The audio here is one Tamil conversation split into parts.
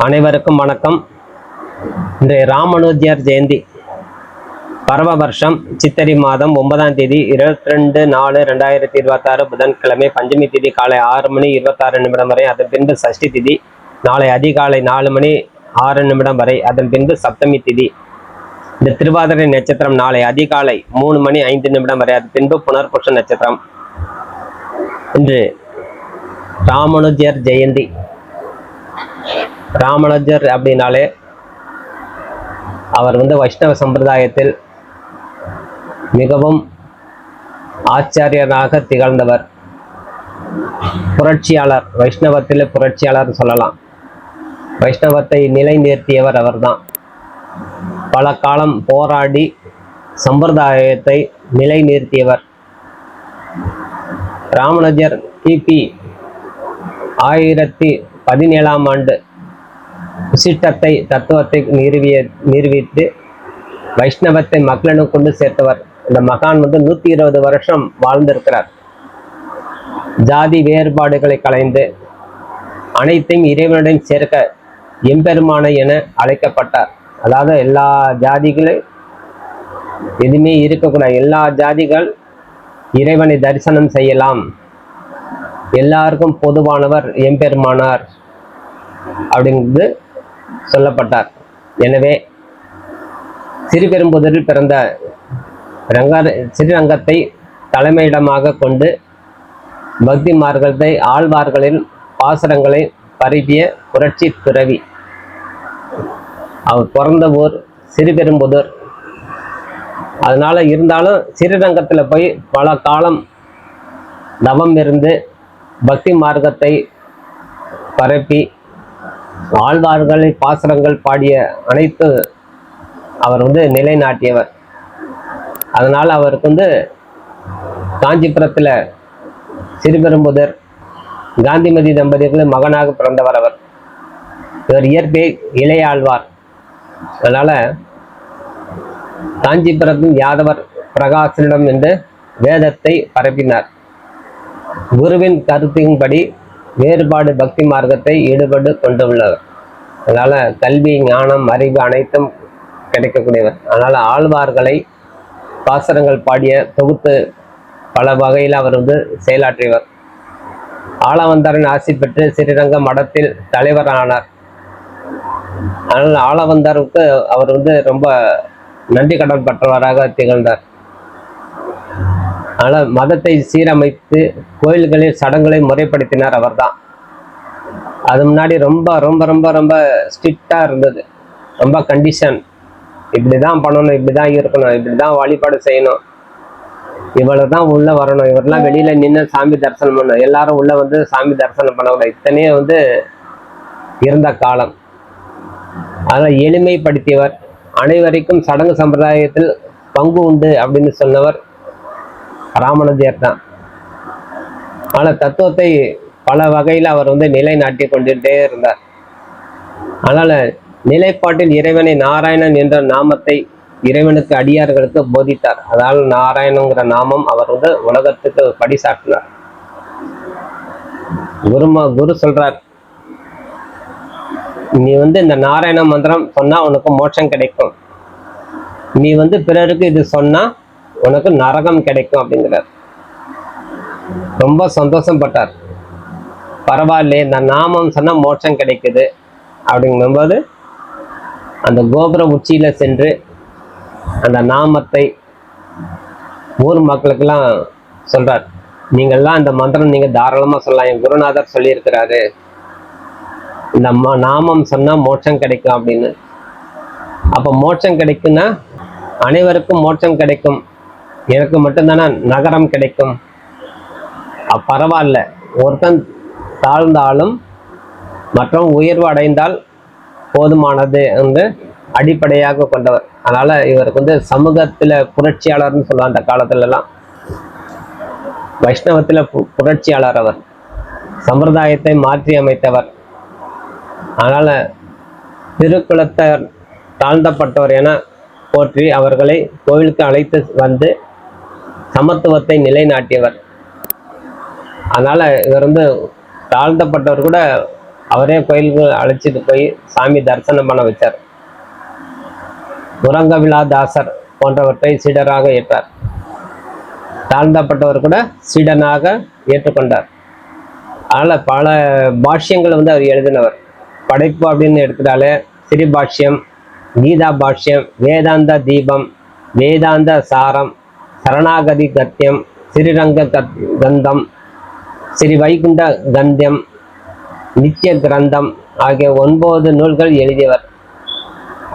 அனைவருக்கும் வணக்கம். இன்றைய ராமானுஜர் ஜெயந்தி. பரவ வருஷம் சித்திரை மாதம் 9ஆம் தேதி 22/4/2026 புதன்கிழமை. பஞ்சமி திதி காலை 6 மணி 26 நிமிடம் வரை. அதன் பின்பு சஷ்டி திதி நாளை அதிகாலை 4 மணி 6 நிமிடம் வரை. அதன் பின்பு சப்தமி திதி. இந்த திருவாதிரை நட்சத்திரம் நாளை அதிகாலை 3 மணி 5 நிமிடம் வரை. அதன் பின்பு புனர்பூச நட்சத்திரம். இன்று ராமானுஜர் ஜெயந்தி. ராமானுஜர் அப்படின்னாலே அவர் வைஷ்ணவ சம்பிரதாயத்தில் மிகவும் ஆச்சாரியராக திகழ்ந்தவர். புரட்சியாளர், வைஷ்ணவத்தில் புரட்சியாளர் சொல்லலாம். வைஷ்ணவத்தை நிலைநிறுத்தியவர் அவர்தான். பல காலம் போராடி சம்பிரதாயத்தை நிலைநிறுத்தியவர். ராமானுஜர் கிபி 1017ஆம் ஆண்டு விசிஷ்டத்தை தத்துவத்தை நிரூபித்து வைஷ்ணவத்தை மக்களிடம் கொண்டு சேர்த்தவர். இந்த மகான் 120 வருஷம் வாழ்ந்திருக்கிறார். ஜாதி வேறுபாடுகளை களைந்து அனைத்தையும் இறைவனுடன் சேர்க்க எம்பெருமானை என அழைக்கப்பட்டார். அதாவது எல்லா ஜாதிகளும் எதுவுமே இருக்கக்கூடாது, எல்லா ஜாதிகள் இறைவனை தரிசனம் செய்யலாம், எல்லாருக்கும் பொதுவானவர் எம்பெருமானார் அப்படிங்கிறது சொல்லப்பட்டார். எனவே சிறுபெரும்புதூரில் பிறந்த ஸ்ரீரங்கத்தை தலைமையிடமாக கொண்டு பக்தி மார்க்கத்தை ஆழ்வார்களின் பாசுரங்களை பரப்பிய புரட்சி துறவி. அவர் பிறந்த ஊர் சிறுபெரும்புதூர். அதனால இருந்தாலும் ஸ்ரீரங்கத்தில் போய் பல காலம் தவம் இருந்து பக்தி மார்க்கத்தை பரப்பி ஆழ்வார்களை பாசுரங்கள் பாடிய அனைத்து அவர் நிலைநாட்டியவர். அதனால் அவருக்கு காஞ்சிபுரத்தில் சிறுபெரும்புதூர் காந்திமதி தம்பதிகளின் மகனாக பிறந்தவர் அவர். இவர் இயற்பை இளையாழ்வார். அதனால காஞ்சிபுரத்தின் யாதவர் பிரகாசனிடம் என்று வேதத்தை பரப்பினார். குருவின் கருத்தின்படி வேறுபாடு பக்தி மார்க்கத்தை ஈடுபட்டு கொண்டுள்ளவர். அதனால கல்வி, ஞானம், அறிவு அனைத்தும் கிடைக்கக்கூடியவர். அதனால ஆழ்வார்களை பாசுரங்கள் பாடிய தொகுத்து பல வகையில் அவர் செயலாற்றியவர். ஆளவந்தாரின் ஆசி பெற்று ஸ்ரீரங்க மடத்தில் தலைவர் ஆனார். அதனால் ஆளவந்தாருக்கு அவர் ரொம்ப நன்றி கடன் பெற்றவராக திகழ்ந்தார். அதனால் மதத்தை சீரமைத்து கோயில்களில் சடங்குகளை முறைப்படுத்தினார் அவர்தான். அது முன்னாடி ரொம்ப ரொம்ப ரொம்ப ரொம்ப ஸ்ட்ரிக்டா இருந்தது. ரொம்ப கண்டிஷன், இப்படிதான் பண்ணணும், இப்படிதான் இருக்கணும், இப்படிதான் வழிபாடு செய்யணும், இவ்வளவுதான் உள்ள வரணும், இவரெல்லாம் வெளியில நின்று சாமி தரிசனம் பண்ணணும், எல்லாரும் உள்ள சாமி தரிசனம் பண்ணக்கூடாது, இத்தனையும் இருந்த காலம். அதனால எளிமைப்படுத்தியவர். அனைவருக்கும் சடங்கு சம்பிரதாயத்தில் பங்கு உண்டு அப்படின்னு சொன்னவர் ராமானுஜர் தான். ஆனால் தத்துவத்தை பல வகையில் அவர் நிலைநாட்டி கொண்டுட்டே இருந்தார். அதனால நிலைப்பாட்டில் இறைவனை நாராயணன் என்ற நாமத்தை இறைவனுக்கு அடியார்களுக்கு போதித்தார். அதாவது நாராயணங்கிற நாமம் அவர் உலகத்துக்கு படிசாட்டினார். குரு சொல்றார், நீ இந்த நாராயண மந்திரம் சொன்னா உனக்கு மோட்சம் கிடைக்கும், நீ பிறருக்கு இது சொன்னா உனக்கு நரகம் கிடைக்கும் அப்படிங்கிறார். ரொம்ப சந்தோஷப்பட்டார். பரவாயில்ல, இந்த நாமம் சொன்னா மோட்சம் கிடைக்குது அப்படிங்கும்போது அந்த கோபுர உச்சியில சென்று அந்த நாமத்தை ஊர் மக்களுக்கெல்லாம் சொல்றார். நீங்கள்லாம் இந்த மந்திரம் நீங்க தாராளமா சொல்லலாம், என் குருநாதர் சொல்லியிருக்கிறாரு, இந்த நாமம் சொன்னா மோட்சம் கிடைக்கும் அப்படின்னு. அப்ப மோட்சம் கிடைக்குன்னா அனைவருக்கும் மோட்சம் கிடைக்கும், எனக்கு மட்டும்தானே நகரம் கிடைக்கும்? பரவாயில்ல, ஒருத்தன் தாழ்ந்தாலும் மற்றவன் உயர்வு அடைந்தால் போதுமானது என்று அடிப்படையாக கொண்டவர். அதனால இவருக்கு சமூகத்துல புரட்சியாளர்னு சொல்லுவாங்க. அந்த காலத்துல எல்லாம் வைஷ்ணவத்துல புரட்சியாளர் அவர், சம்பிரதாயத்தை மாற்றி அமைத்தவர். அதனால திருக்குலத்தார் தாழ்ந்தப்பட்டவர் என போற்றி அவர்களை கோவிலுக்கு அழைத்து வந்து சமத்துவத்தை நிலைநாட்டியவர். அதனால இவர் தாழ்த்தப்பட்டவர் கூட அவரே கோயிலுக்கு அழைச்சிட்டு போய் சாமி தரிசனம் பண்ண வச்சார். உறங்கவிழாதாசர் போன்றவற்றை சீடராக ஏற்றார். தாழ்ந்தப்பட்டவர் கூட சீடனாக ஏற்றுக்கொண்டார். அதனால் பல பாஷ்யங்கள் அவர் எழுதினவர். படைப்பு அப்படின்னு எடுத்துட்டாலே ஸ்ரீபாஷ்யம், கீதா பாஷ்யம், வேதாந்த தீபம், வேதாந்த சாரம், சரணாகதி கத்தியம், ஸ்ரீரங்க கந்தம், ஸ்ரீ வைகுண்ட கந்தியம், நித்திய கிரந்தம் ஆகிய 9 நூல்கள் எழுதியவர்.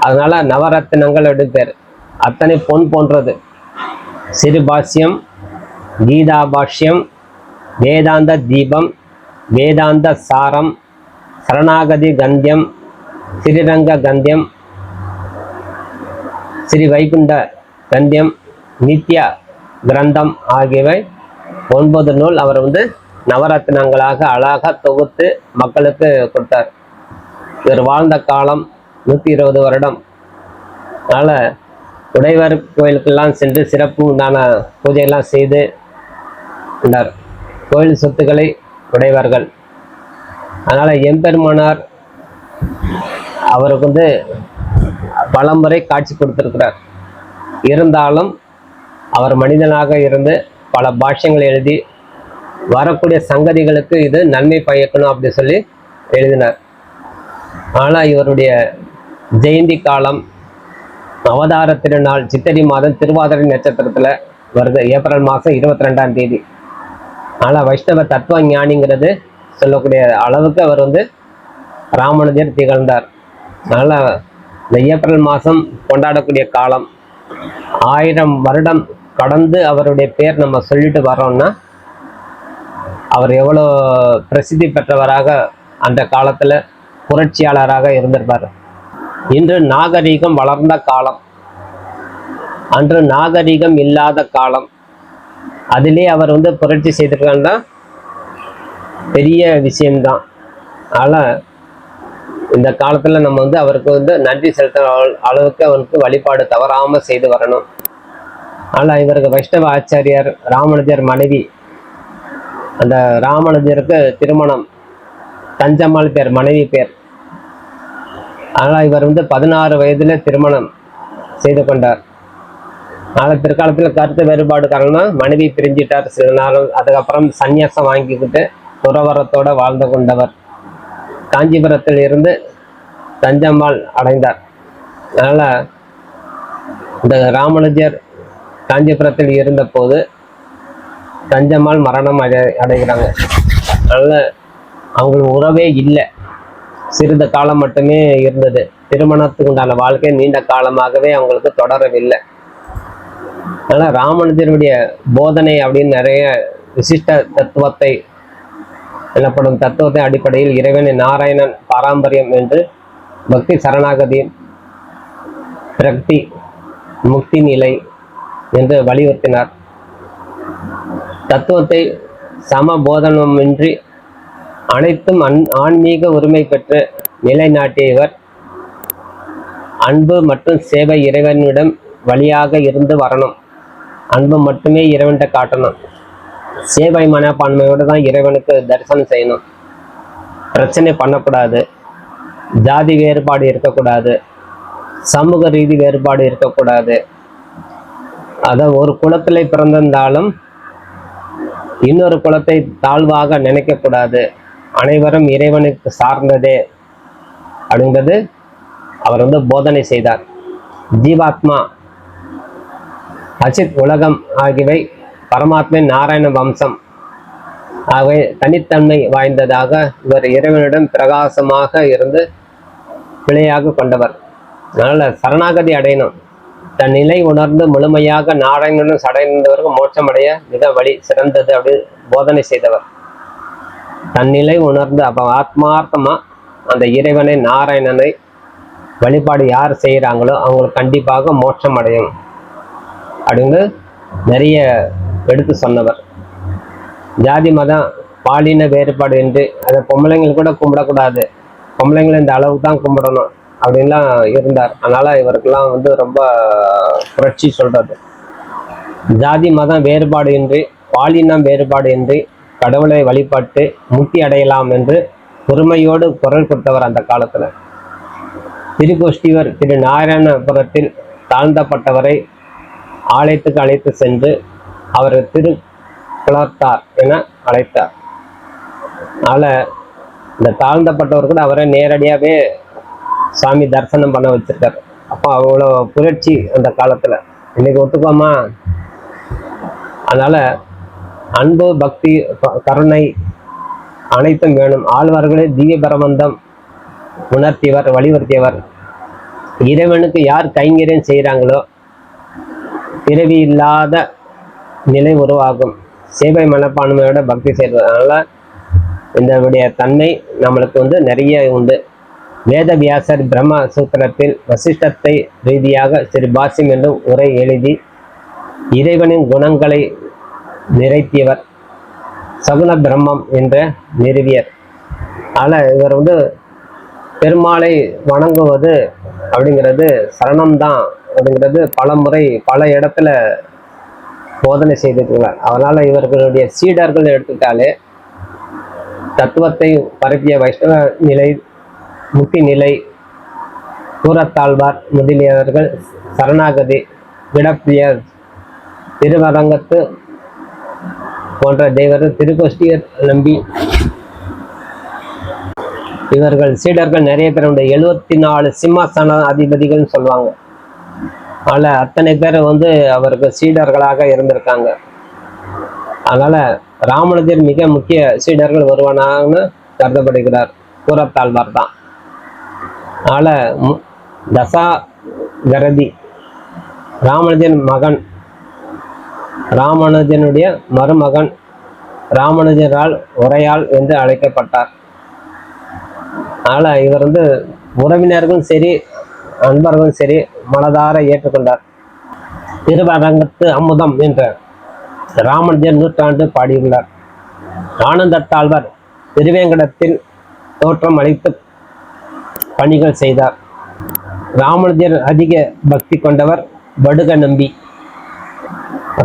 அதனால நவரத்தினங்கள் எடுப்பார். அத்தனை பொன் போன்றது. ஸ்ரீபாஷ்யம், கீதா பாஷ்யம், வேதாந்த தீபம், வேதாந்த சாரம், சரணாகதி கந்தியம், ஸ்ரீரங்க கந்தியம், ஸ்ரீ வைகுண்ட கந்தியம், நித்ய கிரந்தம் ஆகியவை 9 நூல் அவர் நவரத்தினங்களாக அழகாக தொகுத்து மக்களுக்கு கொடுத்தார். இவர் வாழ்ந்த காலம் 120 வருடம். அதனால் உடையவர் கோயிலுக்கெல்லாம் சென்று சிறப்பு உண்டான பூஜையெல்லாம் செய்து கொண்டார். கோயில் சொத்துக்களை உடையவர்கள். அதனால் எம்பெருமானார் அவருக்கு பலமுறை காட்சி கொடுத்திருக்கிறார். இருந்தாலும் அவர் மனிதனாக இருந்து பல பாஷ்யங்கள் எழுதி வரக்கூடிய சங்கதிகளுக்கு இது நன்மை பயக்கணும் அப்படி சொல்லி எழுதினார். ஆனால் இவருடைய ஜெயந்தி காலம் அவதார திருநாள் சித்திரை மாதம் திருவாதிரை நட்சத்திரத்தில் வருது. ஏப்ரல் மாதம் 22ஆம் தேதி. ஆனால் வைஷ்ணவ தத்துவ ஞானிங்கிறது சொல்லக்கூடிய அளவுக்கு அவர் ராமானுஜர் திகழ்ந்தார். அதனால் இந்த ஏப்ரல் மாதம் கொண்டாடக்கூடிய காலம் 1000 வருடம் கடந்து அவருடைய பேர் நம்ம சொல்லிட்டு வரோம்னா அவர் எவ்வளோ பிரசித்தி பெற்றவராக அந்த காலத்தில் புரட்சியாளராக இருந்திருப்பார். இன்று நாகரீகம் வளர்ந்த காலம், அன்று நாகரீகம் இல்லாத காலம். அதிலே அவர் புரட்சி செய்திருக்காங்கன்னா பெரிய விஷயம்தான். அதனால் இந்த காலத்தில் நம்ம அவருக்கு நன்றி செலுத்துற அளவுக்கு அவருக்கு வழிபாடு தவறாமல் செய்து வரணும். ஆனால் இவருக்கு வைஷ்ணவ ஆச்சாரியார் ராமானுஜர் மனைவி, அந்த ராமானுஜருக்கு திருமணம் தஞ்சம்மாள் பேர், மனைவி பேர். ஆனால் இவர் 16 வயதுல திருமணம் செய்து கொண்டார். ஆனால் பிற்காலத்தில் கருத்து வேறுபாடு காரணமாக மனைவி பிரிஞ்சிட்டார் சில நாள். அதுக்கப்புறம் சந்நியாசம் வாங்கிக்கிட்டு துறவரத்தோட வாழ்ந்து கொண்டவர். காஞ்சிபுரத்தில் இருந்து தஞ்சம்மாள் அடைந்தார். அதனால் இந்த ராமானுஜர் காஞ்சிபுரத்தில் இருந்த போது தஞ்சம்மாள் மரணம் அடைகிறாங்க. அதனால் அவங்களுக்கு உறவே இல்லை, சிறிது காலம் மட்டுமே இருந்தது. திருமணத்துக்கு உண்டான வாழ்க்கை நீண்ட காலமாகவே அவங்களுக்கு தொடரவில்லை. அதனால் ராமானுஜருடைய போதனை அப்படின்னு நிறைய விசிஷ்ட தத்துவத்தை எனப்படும் தத்துவத்தின் அடிப்படையில் இறைவனை நாராயணன் பாரம்பரியம் என்று பக்தி சரணாகதி பிரக்தி முக்தி நிலை என்று வலியுறுத்தினார். தத்துவத்தை சமபோதனமின்றி அனைத்தும் ஆன்மீக உரிமை பெற்று நிலைநாட்டிய இவர் அன்பு மற்றும் சேவை இறைவனிடம் வழியாக இருந்து வரணும். அன்பு மட்டுமே இறைவன்கிட்ட காட்டணும். சேவை மனப்பான்மையோடு தான் இறைவனுக்கு தரிசனம் செய்யணும். பிரச்சனை பண்ணக்கூடாது, ஜாதி வேறுபாடு இருக்கக்கூடாது, சமூக ரீதி வேறுபாடு இருக்கக்கூடாது. அதான் ஒரு குலத்தில் பிறந்திருந்தாலும் இன்னொரு குலத்தை தாழ்வாக நினைக்கக்கூடாது. அனைவரும் இறைவனுக்கு சார்ந்ததே அப்படிங்கிறது அவர் போதனை செய்தார். ஜீவாத்மா, அச்சித், உலகம் ஆகியவை பரமாத்மை நாராயண வம்சம் ஆகவே தனித்தன்மை வாய்ந்ததாக இவர் இறைவனிடம் பிரகாசமாக இருந்து பிழையாக கொண்டவர். அதனால் சரணாகதி அடையணும். தன் நிலை உணர்ந்து முழுமையாக நாராயணனுடன் சடைந்தவர்கள் மோட்சமடைய மிக வழி சிறந்தது அப்படின்னு போதனை செய்தவர். தன் நிலை உணர்ந்து அப்போ ஆத்மார்த்தமா அந்த இறைவனை நாராயணனை வழிபாடு யார் செய்கிறாங்களோ அவங்களுக்கு கண்டிப்பாக மோட்சம் அடையும் அப்படின்னு நிறைய எடுத்து சொன்னவர். ஜாதி மதம் பாலின வேறுபாடு என்று அதை பொம்பளைங்கள் கூட கும்பிடக்கூடாது, பொம்பளைங்களை இந்த அளவுக்கு தான் கும்பிடணும் அப்படின்லாம் இருந்தார். அதனால இவருக்கெல்லாம் ரொம்ப புரட்சி சொல்றது. ஜாதி மதம் வேறுபாடு இன்றி பாலினம் வேறுபாடு இன்றி கடவுளை வழிபட்டு முக்தி அடையலாம் என்று பொறுமையோடு குரல் கொடுத்தவர் அந்த காலத்துல. திருக்கோஷ்டிவர் திரு நாராயணபுரத்தில் தாழ்ந்தப்பட்டவரை ஆலயத்துக்கு அழைத்து சென்று அவர் திருக்குளத்தார் என அழைத்தார். அதனால இந்த தாழ்ந்தப்பட்டவர்கள் அவரை நேரடியாகவே சாமி தரிசனம் பண்ண வச்சிருக்காரு. அப்போ அவ்வளோ புரட்சி அந்த காலத்துல. இன்னைக்கு ஒத்துக்கோமா? அதனால அன்பு, பக்தி, கருணை அனைத்தும் வேணும். ஆழ்வார்களே திவ்ய பிரபந்தம் உணர்த்தியவர், வலியுறுத்தியவர். இறைவனுக்கு யார் கைங்கரியம் செய்கிறாங்களோ பிறவி இல்லாத நிலை உருவாகும். சேவை மனப்பான்மையோட பக்தி செய்வது. அதனால இந்த தன்மை நம்மளுக்கு நிறைய உண்டு. வேதவியாசர் பிரம்ம சூத்திரத்தில் வசிஷ்டத்தை ரீதியாக சிறு பாஷ்யம் என்றும் உரை எழுதி இறைவனின் குணங்களை நிறைத்தியவர். சகுன பிரம்மம் என்ற நிறுவியர். அதனால் இவர் பெருமாளை வணங்குவது அப்படிங்கிறது சரணம்தான் அப்படிங்கிறது பல முறை பல இடத்துல போதனை செய்திருக்கிறார். அதனால் இவர்களுடைய சீடர்கள் எடுத்துட்டாலே தத்துவத்தை பரப்பிய வைஷ்ணவ நிலை, முக்தி நிலை, கூறத்தாழ்வார் முதலியவர்கள், சரணாகதி, விடப்பிரியர், திருவரங்கத்து போன்ற தேவர்கள், திருக்கோஷ்டியர் நம்பி, இவர்கள் சீடர்கள் நிறைய பேருடைய 74 சிம்மாசன அதிபதிகள்னு சொல்லுவாங்க. அதில் அத்தனை பேர் அவருக்கு சீடர்களாக இருந்திருக்காங்க. அதனால ராமானுஜர் மிக முக்கிய சீடர்கள் ஒருவனாக கருதப்படுகிறார். கூறத்தாழ்வார் தான். அதனால தசாகரதி ராமானுஜன் மகன், ராமானுஜனுடைய மருமகன், ராமானுஜரால் உரையாள் என்று அழைக்கப்பட்டார். அதனால இவர் உறவினர்களும் சரி, நண்பர்களும் சரி மனதார ஏற்றுக்கொண்டார். திருவரங்கத்து அமுதம் என்ற ராமானுஜர் நூற்றாண்டு பாடியுள்ளார். ஆனந்தத்தாழ்வார் திருவேங்கடத்தில் தோற்றம் அளித்து பணிகள் செய்தார். ராமானுஜர் அதிக பக்தி கொண்டவர் வடுக நம்பி.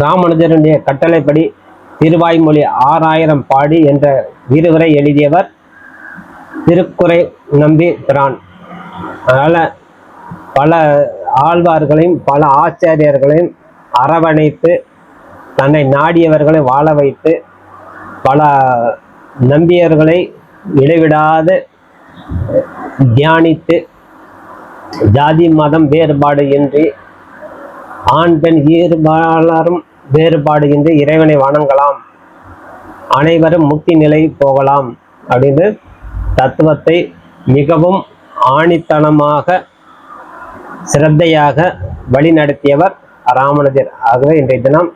ராமானுஜருடைய கட்டளைப்படி திருவாய்மொழி 6000 பாடி என்ற விரிவுரை எழுதியவர் திருக்குறை நம்பி பிரான். அதனால பல ஆழ்வார்களையும் பல ஆச்சாரியர்களையும் அரவணைத்து தன்னை நாடியவர்களை வாழ வைத்து பல நம்பியர்களை இடைவிடாது தியானித்து ஜாதி மதம் வேறுபாடு இன்றி ஆண் பெண் இருபாலரும் வேறுபாடு இன்றி இறைவனை வணங்கலாம், அனைவரும் முக்தி நிலை போகலாம் அப்படின்னு தத்துவத்தை மிகவும் ஆணித்தனமாக சிரத்தையாக வழிநடத்தியவர் ராமானுஜர். ஆகவே இன்றைய தினம்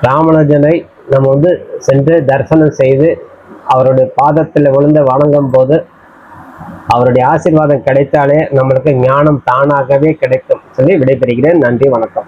ராமானுஜனை நம்ம சென்று தரிசனம் செய்து அவருடைய பாதத்தில் விழுந்து வணங்கும் போது அவருடைய ஆசீர்வாதம் கிடைத்தாலே நம்மளுக்கு ஞானம் தானாகவே கிடைக்கும் சொல்லி விடைபெறுகிறேன். நன்றி, வணக்கம்.